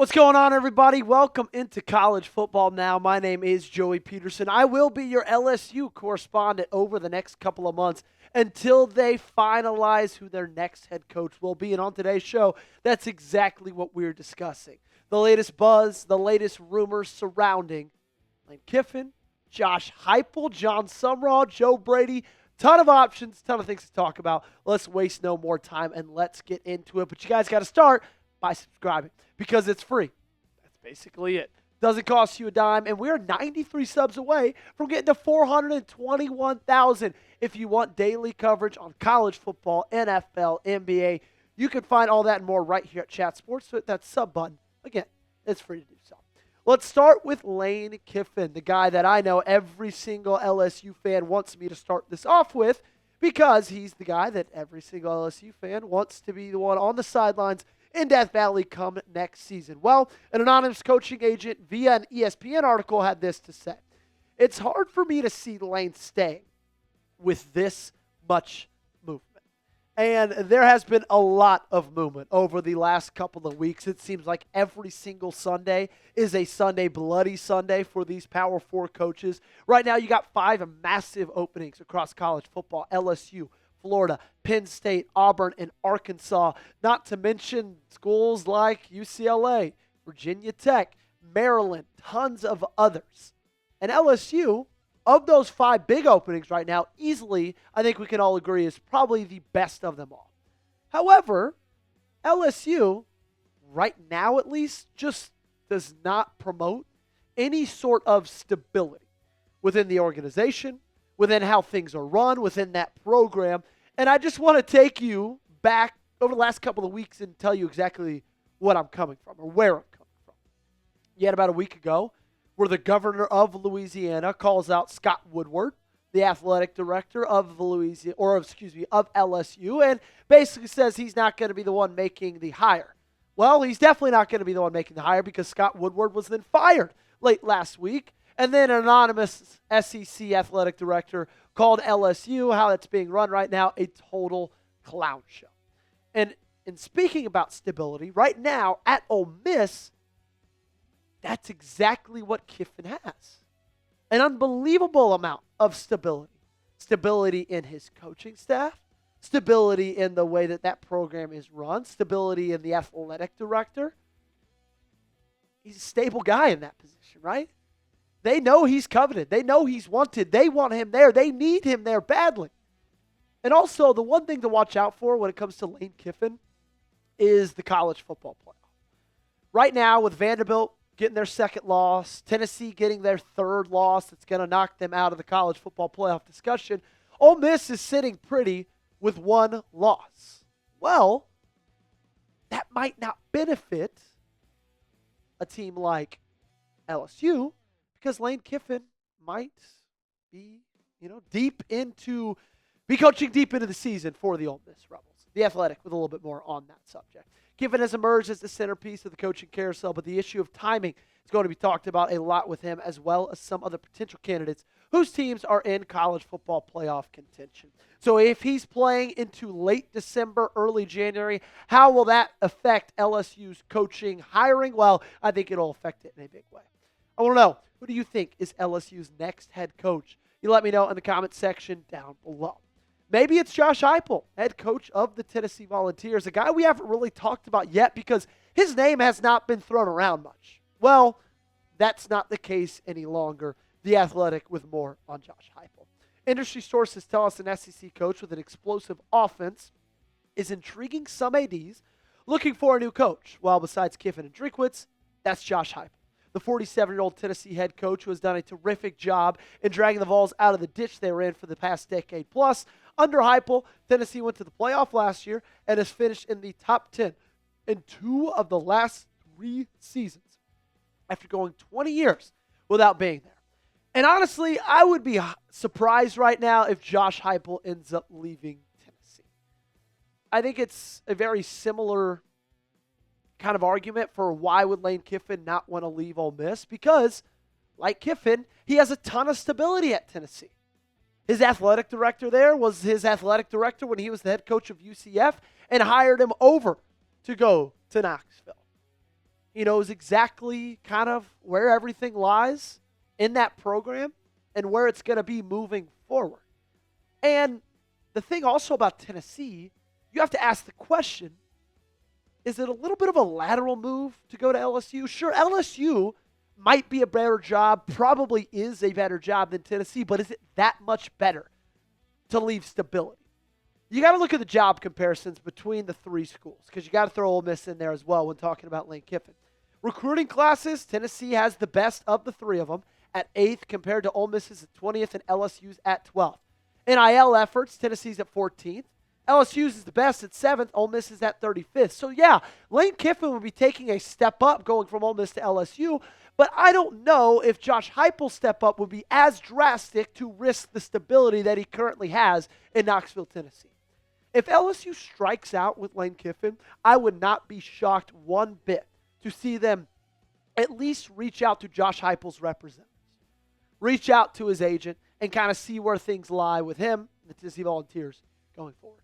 What's going on, everybody? Welcome into college football now. My name is Joey Peterson. I will be your LSU correspondent over the next couple of months until they finalize who their next head coach will be. And on today's show, that's exactly what we're discussing. The latest buzz, the latest rumors surrounding Lane Kiffin, Josh Heupel, Jon Sumrall, Joe Brady. Ton of options, ton of things to talk about. Let's waste no more time and let's get into it. But you guys got to start by subscribing because it's free. That's basically it. Doesn't cost you a dime, and we're 93 subs away from getting to 421,000. If you want daily coverage on college football, NFL, NBA, you can find all that and more right here at Chat Sports. So hit that sub button. Again, it's free to do so. Let's start with Lane Kiffin, the guy that I know every single LSU fan wants me to start this off with because he's the guy that every single LSU fan wants to be the one on the sidelines in Death Valley come next season. Well, an anonymous coaching agent via an ESPN article had this to say. It's hard for me to see Lane staying with this much movement. And there has been a lot of movement over the last couple of weeks. It seems like every single Sunday is a Sunday, bloody Sunday for these Power 4 coaches. Right now, you got 5 massive openings across college football. LSU, Florida, Penn State, Auburn, and Arkansas. Not to mention schools like UCLA, Virginia Tech, Maryland, tons of others. And LSU, of those 5 big openings right now, easily, I think we can all agree, is probably the best of them all. However, LSU, right now at least, just does not promote any sort of stability within the organization, within how things are run, within that program. And I just want to take you back over the last couple of weeks and tell you exactly what I'm coming from or where I'm coming from. Yet about a week ago, where the governor of Louisiana calls out Scott Woodward, the athletic director of LSU, and basically says he's not going to be the one making the hire. Well, he's definitely not going to be the one making the hire because Scott Woodward was then fired late last week. And then an anonymous SEC athletic director called LSU, how it's being run right now, a total clown show. And in speaking about stability, right now at Ole Miss, that's exactly what Kiffin has. An unbelievable amount of stability. Stability in his coaching staff, stability in the way that that program is run, stability in the athletic director. He's a stable guy in that position, right? They know he's coveted. They know he's wanted. They want him there. They need him there badly. And also, the one thing to watch out for when it comes to Lane Kiffin is the college football playoff. Right now, with Vanderbilt getting their second loss, Tennessee getting their third loss that's going to knock them out of the college football playoff discussion, Ole Miss is sitting pretty with 1 loss. Well, that might not benefit a team like LSU because Lane Kiffin might be, coaching deep into the season for the Ole Miss Rebels. The Athletic with a little bit more on that subject. Kiffin has emerged as the centerpiece of the coaching carousel, but the issue of timing is going to be talked about a lot with him, as well as some other potential candidates whose teams are in college football playoff contention. So if he's playing into late December, early January, how will that affect LSU's coaching hiring? Well, I think it'll affect it in a big way. I want to know, who do you think is LSU's next head coach? You let me know in the comment section down below. Maybe it's Josh Heupel, head coach of the Tennessee Volunteers, a guy we haven't really talked about yet because his name has not been thrown around much. Well, that's not the case any longer. The Athletic with more on Josh Heupel. Industry sources tell us an SEC coach with an explosive offense is intriguing some ADs looking for a new coach. While besides Kiffin and Drinkwitz, that's Josh Heupel. The 47-year-old Tennessee head coach who has done a terrific job in dragging the Vols out of the ditch they were in for the past decade plus. Under Heupel, Tennessee went to the playoff last year and has finished in the top 10 in 2 of the last 3 seasons after going 20 years without being there. And honestly, I would be surprised right now if Josh Heupel ends up leaving Tennessee. I think it's a very similar kind of argument for why would Lane Kiffin not want to leave Ole Miss, because like Kiffin, he has a ton of stability at Tennessee. His athletic director there was his athletic director when he was the head coach of UCF and hired him over to go to Knoxville. He knows exactly kind of where everything lies in that program and where it's going to be moving forward. And the thing also about Tennessee, you have to ask the question, is it a little bit of a lateral move to go to LSU? Sure, LSU might be a better job, probably is a better job than Tennessee, but is it that much better to leave stability? You got to look at the job comparisons between the three schools because you got to throw Ole Miss in there as well when talking about Lane Kiffin. Recruiting classes, Tennessee has the best of the three of them at 8th compared to Ole Miss's at 20th and LSU's at 12th. NIL efforts, Tennessee's at 14th. LSU's is the best at 7th. Ole Miss is at 35th. So, yeah, Lane Kiffin would be taking a step up going from Ole Miss to LSU, but I don't know if Josh Heupel's step up would be as drastic to risk the stability that he currently has in Knoxville, Tennessee. If LSU strikes out with Lane Kiffin, I would not be shocked one bit to see them at least reach out to Josh Heupel's representatives, reach out to his agent, and kind of see where things lie with him and the Tennessee Volunteers going forward.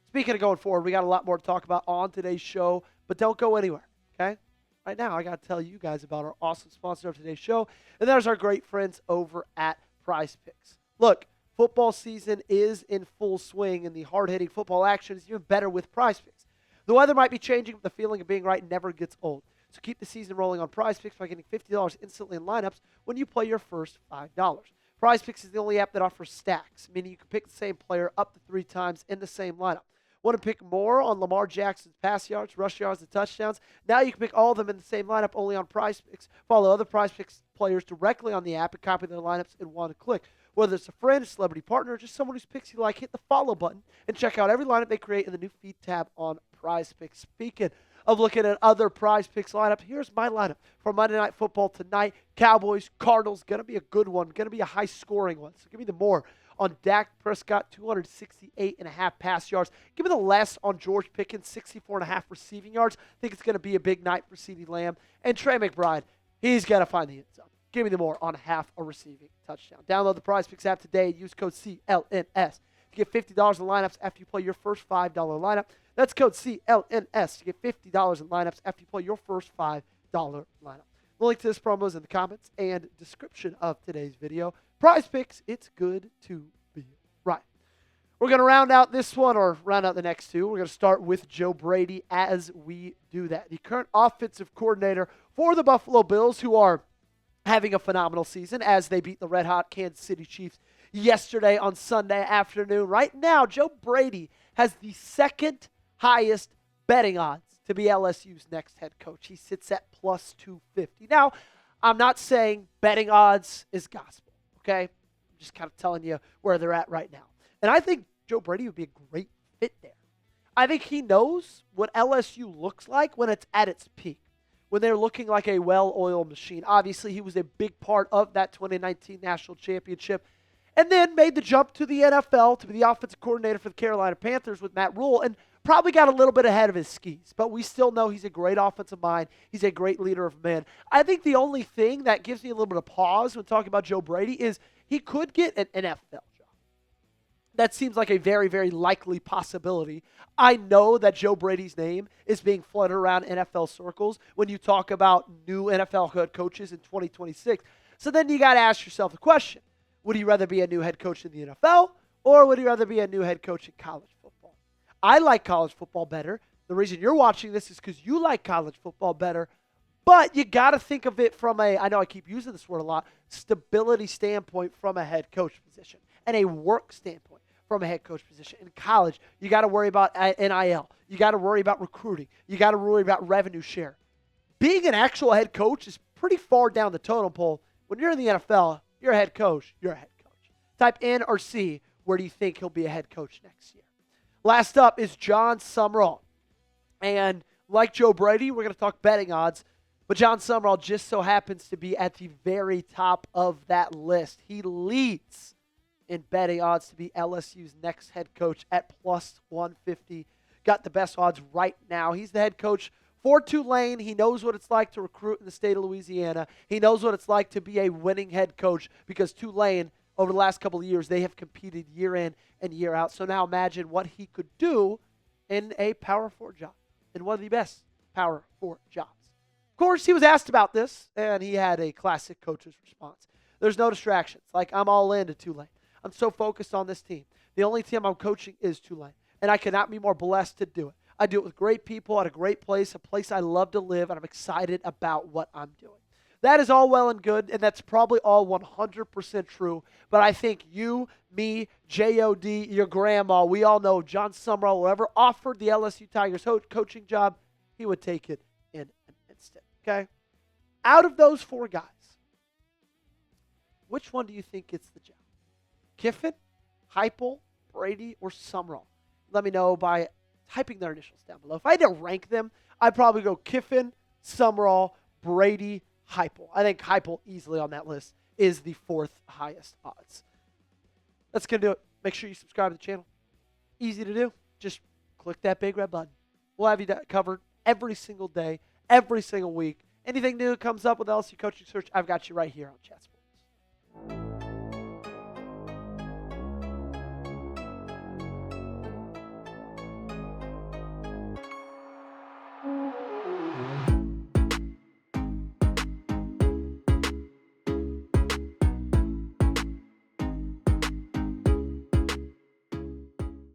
Speaking of going forward, we got a lot more to talk about on today's show, but don't go anywhere, okay? Right now, I got to tell you guys about our awesome sponsor of today's show, and there's our great friends over at Prize Picks. Look, football season is in full swing, and the hard-hitting football action is even better with Prize Picks. The weather might be changing, but the feeling of being right never gets old. So keep the season rolling on Prize Picks by getting $50 instantly in lineups when you play your first $5. Prize Picks is the only app that offers stacks, meaning you can pick the same player up to 3 times in the same lineup. Want to pick more on Lamar Jackson's pass yards, rush yards, and touchdowns? Now you can pick all of them in the same lineup only on Prize Picks. Follow other Prize Picks players directly on the app and copy their lineups in one click. Whether it's a friend, a celebrity partner, or just someone whose picks you like, hit the follow button and check out every lineup they create in the new feed tab on Prize Picks. Speaking of looking at other Prize Picks lineup, here's my lineup for Monday Night Football tonight. Cowboys, Cardinals, going to be a good one, going to be a high-scoring one. So give me the more on Dak Prescott, 268.5 pass yards. Give me the less on George Pickens, 64.5 receiving yards. I think it's going to be a big night for CeeDee Lamb. And Trey McBride, he's got to find the end zone. Give me the more on half a receiving touchdown. Download the Prize Picks app today. Use code CLNS to get $50 in lineups after you play your first $5 lineup. That's code CLNS to get $50 in lineups after you play your first $5 lineup. The link to this promo is in the comments and description of today's video. Prize Picks, it's good to be right. We're going to round out this one or round out the next two. We're going to start with Joe Brady as we do that. The current offensive coordinator for the Buffalo Bills, who are having a phenomenal season as they beat the red-hot Kansas City Chiefs yesterday on Sunday afternoon. Right now, Joe Brady has the second highest betting odds to be LSU's next head coach. He sits at plus 250. Now, I'm not saying betting odds is gospel, okay? I'm just kind of telling you where they're at right now. And I think Joe Brady would be a great fit there. I think he knows what LSU looks like when it's at its peak, when they're looking like a well-oiled machine. Obviously, he was a big part of that 2019 national championship and then made the jump to the NFL to be the offensive coordinator for the Carolina Panthers with Matt Rule and probably got a little bit ahead of his skis. But we still know he's a great offensive mind. He's a great leader of men. I think the only thing that gives me a little bit of pause when talking about Joe Brady is he could get an NFL job. That seems like a very, very likely possibility. I know that Joe Brady's name is being floated around NFL circles when you talk about new NFL head coaches in 2026. So then you got to ask yourself the question, would he rather be a new head coach in the NFL or would he rather be a new head coach in college football? I like college football better. The reason you're watching this is because you like college football better. But you got to think of it from a, I know I keep using this word a lot, stability standpoint from a head coach position and a work standpoint from a head coach position. In college, you got to worry about NIL. You got to worry about recruiting. You got to worry about revenue share. Being an actual head coach is pretty far down the totem pole. When you're in the NFL, you're a head coach. You're a head coach. Type N or C, where do you think he'll be a head coach next year? Last up is Jon Sumrall. And like Joe Brady, we're going to talk betting odds. But Jon Sumrall just so happens to be at the very top of that list. He leads in betting odds to be LSU's next head coach at plus 150. Got the best odds right now. He's the head coach for Tulane. He knows what it's like to recruit in the state of Louisiana. He knows what it's like to be a winning head coach because Tulane, over the last couple of years, they have competed year in and year out. So now imagine what he could do in a Power 4 job, in one of the best Power 4 jobs. Of course, he was asked about this, and he had a classic coach's response. There's no distractions. Like, I'm all in to Tulane. I'm so focused on this team. The only team I'm coaching is Tulane, and I cannot be more blessed to do it. I do it with great people at a great place, a place I love to live, and I'm excited about what I'm doing. That is all well and good, and that's probably all 100% true, but I think you, me, J.O.D., your grandma, we all know Jon Sumrall, whoever offered the LSU Tigers coaching job, he would take it in an instant, okay? Out of those 4 guys, which one do you think gets the job? Kiffin, Heupel, Brady, or Sumrall? Let me know by typing their initials down below. If I had to rank them, I'd probably go Kiffin, Sumrall, Brady, Heupel. I think Heupel easily on that list is the 4th highest odds. That's going to do it. Make sure you subscribe to the channel. Easy to do. Just click that big red button. We'll have you covered every single day, every single week. Anything new that comes up with LSU Coaching Search, I've got you right here on Chat Sports.